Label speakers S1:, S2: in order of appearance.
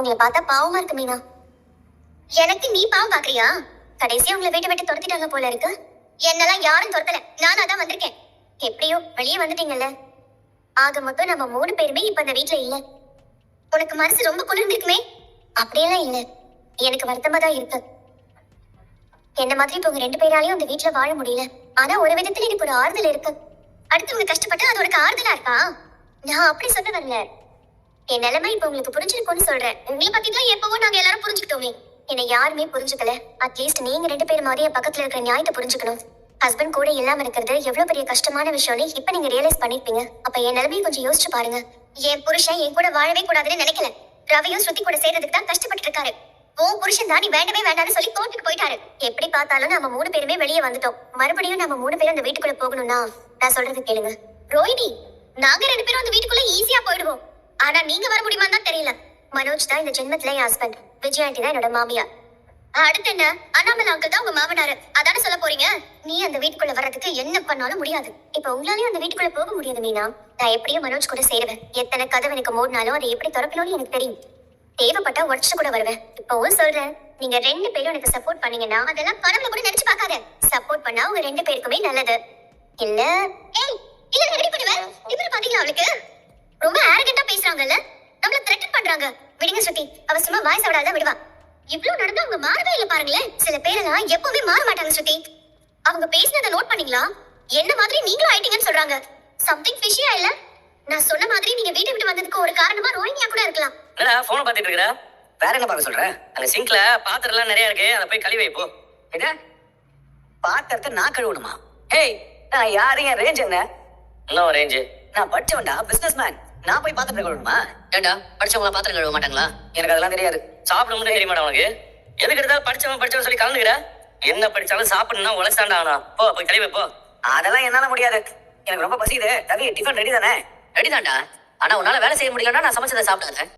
S1: உங்களை பார்த்தா பாவமா இருக்கு மீனா. எனக்கு நீ பாவம் பாக்குறியா? கடைசியா உங்களை வீட்டை விட்டு துரத்திட்டாங்க போல இருக்கு. என்னெல்லாம் யாரும் துரத்தல, நானா தான் வந்திருக்கேன். எப்படியோ வெளியே வந்துட்டீங்கல்ல. ஆக மொத்தம் நம்ம 3 பேருமே இப்ப அந்த வீட்டுல இல்ல. உனக்கு மனசு ரொம்ப குளிர்ந்திருக்குமே. அப்படியெல்லாம் இல்ல, எனக்கு வருத்தமா தான் இருக்கு. என்ன மாதிரி இப்ப உங்க 2 பேராலையும் அந்த வீட்டுல வாழ முடியல. ஆனா ஒரு விதத்துல எனக்கு ஒரு ஆறுதல் இருக்கு. அடுத்தவங்க கஷ்டப்பட்டு அது உனக்கு ஆறுதலா இருக்கா? நான் அப்படி சொல்ல வரல. என் நிலைமை இப்ப உங்களுக்கு புரிஞ்சிருக்கும்னு சொல்றேன். உங்களை பத்தி தான் எப்பவோ நாங்க எல்லாரும் புரிஞ்சுக்கிட்டோமே. என்னை யாருமே புரிஞ்சுக்கல. அட்லீஸ்ட் நீங்க 2 பேர் மாதிரி என் பக்கத்துல இருக்கிற நியாயத்தை புரிஞ்சுக்கணும். ஹஸ்பண்ட் கூட இல்லாம இருக்கிறது எவ்வளவு பெரிய கஷ்டமான விஷயம்னு இப்ப நீங்க ரியலைஸ் பண்ணிருப்பீங்க. அப்ப என் நிலைமையை கொஞ்சம் யோசிச்சு பாருங்க. என் புருஷன் என் கூட வாழவே கூடாதுன்னு நினைக்கல. ரவியும் ஸ்ருதி கூட சேர்றதுக்கு தான் கஷ்டப்பட்டு இருக்காரு. உன் புருஷன் தான் நீ வேண்டவே வேண்டாம்னு சொல்லி கோர்ட்டுக்கு போயிட்டாரு. எப்படி பார்த்தாலும் நம்ம 3 பேருமே வெளியே வந்துட்டோம். மறுபடியும் நம்ம 3 பேரும் அந்த வீட்டுக்குள்ள போகணும்னா நான் சொல்றது கேளுங்க. ரோஹிணி, நாங்க 2 பேரும் அந்த வீட்டுக்குள்ள ஈஸியா போயிடுவோம். ஆனா நீங்க வர முடியுமான்னு தான் தெரியல. மனோஜ் தான் இந்த ஜென்மத்துல என் ஹஸ்பண்ட். விஜய் ஆண்டி தான் என்னோட மாமியார். அடுத்து என்ன? அண்ணாமலை அங்கிள் தான் உங்க மாமனாரு. அதானே சொல்ல போறீங்க? நீ அந்த வீட்டுக்குள்ள வர்றதுக்கு என்ன பண்ணாலும் முடியாது. இப்ப உங்களாலயும் அந்த வீட்டுக்குள்ள போக முடியாது மீனா. நான் எப்படியும் மனோஜ் கூட சேருவேன். எத்தனை கதவு எனக்கு மூடினாலும் அதை எப்படி திறக்கணும்னு எனக்கு தெரியும். தேவைப்பட்டா உடச்சு கூட வருவேன். இப்பவும் சொல்றேன், நீங்க 2 பேரும் எனக்கு சப்போர்ட் பண்ணீங்கன்னா அதெல்லாம் கனவுல கூட நினைச்சு பார்க்காத. சப்போர்ட் பண்ணா உங்க 2 பேருக்குமே நல்லது. இல்ல ஏய் இல்ல ரெடி பண்ணுவேன். இப்ப பாத்தீங்களா அவளுக்கு ரொம்ப ஆரகண்டா பேசுறாங்கல்ல. நம்மள த்ரெட்டன் பண்றாங்க. விடுங்க ஸ்ருதி, அவ சும்மா வாய்ஸ் அவடாதான் விடுவா. இவ்ளோ நடந்தா அவங்க மாறவே இல்ல பாருங்களேன். சில பேரெல்லாம் எப்பவுமே மாற மாட்டாங்க ஸ்ருதி. அவங்க பேசினதை நோட் பண்ணீங்களா? என்ன மாதிரி நீங்களும் ஆயிட்டீங்கன்னு சொல்றாங்க. சம்திங் ஃபிஷியா இல்ல? நான் சொன்ன மாதிரி நீங்க வீட்டை விட்டு வந்ததுக்கு ஒரு காரணமா ரோஹிணியா கூட இருக்கலாம்.
S2: என்னடா போன் பாத்துட்டு இருக்கற? வேற என்ன பார்க்க சொல்ற? அந்த சிங்க்ல பாத்திரம் எல்லாம் நிறைய இருக்கு, அத போய் கழுவி வை போ. என்ன? பாத்திரத்தை நான் கழுவணுமா? ஹேய், நான் யாரு? என் ரேஞ்ச் என்ன? என்ன ரேஞ்ச்? நான் படிச்சவன்டா, பிசினஸ் மேன். நான் போய் பாத்திரம் கழுவணுமா? ஏண்டா படிச்சவங்க பாத்திரம் கழுவ மாட்டாங்களா? எனக்கு அதெல்லாம் தெரியாது. சாப்பிட மட்டும் தெரிய மாட்டா உனக்கு? எதுக்கு எடுத்தாலும் படிச்சவன் சொல்லி கலந்துக்கிற? என்ன படிச்சாலும் சாப்பிடணும்னா உழைச்சாண்டா ஆனா. போ போய் கழுவி போ. அதெல்லாம் என்னால முடியாது. எனக்கு ரொம்ப பசிக்குது. ரவி, டிஃபன் ரெடி தானே? ரெடி தான்டா. ஆனா உன்னால வேலை செய்ய முடியலன்னா நான் சமைச்சதை சாப்பிடாத.